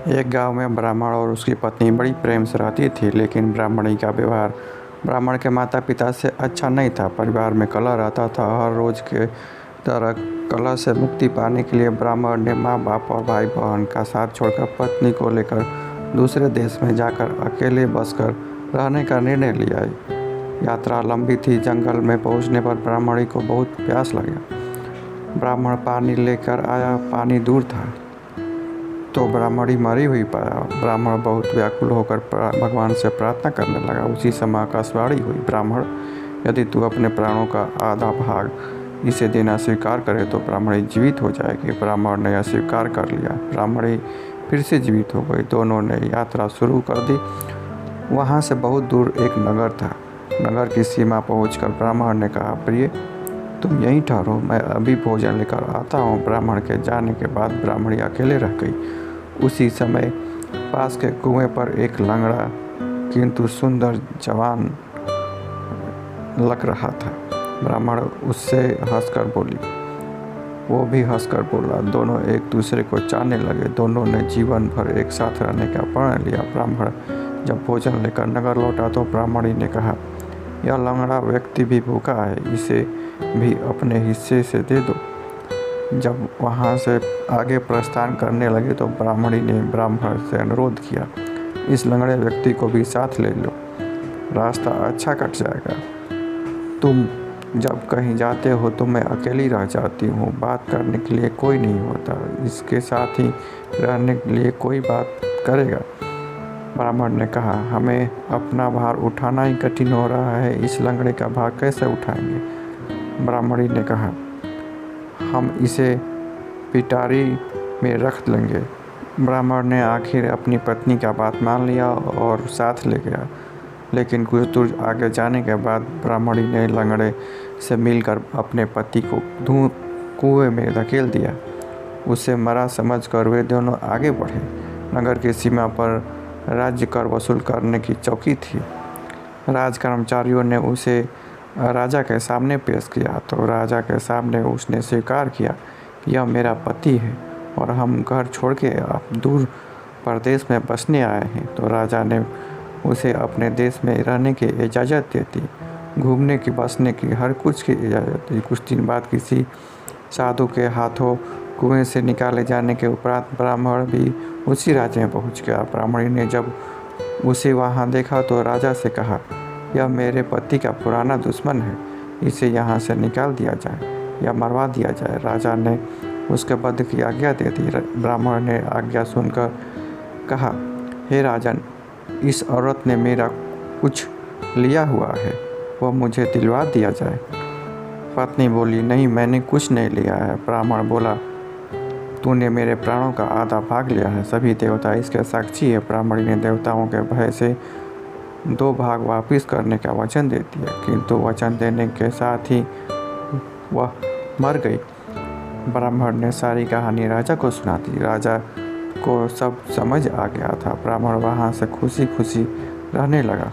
एक गांव में ब्राह्मण और उसकी पत्नी बड़ी प्रेम से रहती थी, लेकिन ब्राह्मणी का व्यवहार ब्राह्मण के माता पिता से अच्छा नहीं था। परिवार में कलह रहता था। हर रोज के तरह कलह से मुक्ति पाने के लिए ब्राह्मण ने माँ बाप और भाई बहन का साथ छोड़कर पत्नी को लेकर दूसरे देश में जाकर अकेले बसकर रहने का निर्णय लिया। यात्रा लंबी थी। जंगल में पहुंचने पर ब्राह्मणी को बहुत प्यास लगा। ब्राह्मण पानी लेकर आया। पानी दूर था तो ब्राह्मणी मरी हुई पाया। ब्राह्मण बहुत व्याकुल होकर भगवान से प्रार्थना करने लगा। उसी समय आकाशवाणी हुई, ब्राह्मण, यदि तू अपने प्राणों का आधा भाग इसे देना स्वीकार करे तो ब्राह्मणी जीवित हो जाएगी। ब्राह्मण ने यह स्वीकार कर लिया। ब्राह्मणी फिर से जीवित हो गई। दोनों ने यात्रा शुरू कर दी। वहाँ से बहुत दूर एक नगर था। नगर की सीमा पहुंचकर ब्राह्मण ने कहा, प्रिय, तुम यहीं ठहरो, मैं अभी भोजन लेकर आता हूँ। ब्राह्मण के जाने के बाद ब्राह्मणी अकेले रह गई। उसी समय पास के कुएं पर एक लंगड़ा किंतु सुंदर जवान लग रहा था। ब्राह्मण उससे हंसकर बोली, वो भी हंसकर बोला। दोनों एक दूसरे को चाहने लगे। दोनों ने जीवन भर एक साथ रहने का प्रण लिया। ब्राह्मण जब भोजन लेकर नगर लौटा तो ब्राह्मणी ने कहा, यह लंगड़ा व्यक्ति भी भूखा है, इसे भी अपने हिस्से से दे दो। जब वहाँ से आगे प्रस्थान करने लगे तो ब्राह्मणी ने ब्राह्मण से अनुरोध किया, इस लंगड़े व्यक्ति को भी साथ ले लो, रास्ता अच्छा कट जाएगा। तुम जब कहीं जाते हो तो मैं अकेली रह जाती हूँ, बात करने के लिए कोई नहीं होता, इसके साथ ही रहने के लिए कोई बात करेगा। ब्राह्मण ने कहा, हमें अपना भार उठाना ही कठिन हो रहा है, इस लंगड़े का भार कैसे उठाएंगे। ब्राह्मणी ने कहा, हम इसे पिटारी में रख लेंगे। ब्राह्मण ने आखिर अपनी पत्नी का बात मान लिया और साथ ले गया। लेकिन कुछ दूर आगे जाने के बाद ब्राह्मणी ने लंगड़े से मिलकर अपने पति को कुएं में धकेल दिया। उसे मरा समझकर वे दोनों आगे बढ़े। नगर की सीमा पर राज्य कर वसूल करने की चौकी थी। राज कर्मचारियों ने उसे राजा के सामने पेश किया तो राजा के सामने उसने स्वीकार किया कि यह मेरा पति है और हम घर छोड़ के अब दूर प्रदेश में बसने आए हैं। तो राजा ने उसे अपने देश में रहने की इजाज़त दे दी, घूमने की, बसने की, हर कुछ की इजाज़त दी। कुछ दिन बाद किसी साधु के हाथों कुएं से निकाले जाने के उपरांत ब्राह्मण भी उसी राज्य में पहुंच गया। ब्राह्मणी ने जब उसे वहां देखा तो राजा से कहा, यह मेरे पति का पुराना दुश्मन है, इसे यहाँ से निकाल दिया जाए या मरवा दिया जाए। राजा ने उसके वध की आज्ञा दे दी। ब्राह्मण ने आज्ञा सुनकर कहा, हे राजन, इस औरत ने मेरा कुछ लिया हुआ है, वह मुझे दिलवा दिया जाए। पत्नी बोली, नहीं, मैंने कुछ नहीं लिया है। ब्राह्मण बोला, तूने मेरे प्राणों का आधा भाग लिया है, सभी देवता इसके साक्षी है। ब्राह्मणी ने देवताओं के भय से 2 भाग वापस करने का वचन दे दिया, किंतु वचन देने के साथ ही वह मर गई। ब्राह्मण ने सारी कहानी राजा को सुना दी। राजा को सब समझ आ गया था। ब्राह्मण वहाँ से खुशी खुशी रहने लगा।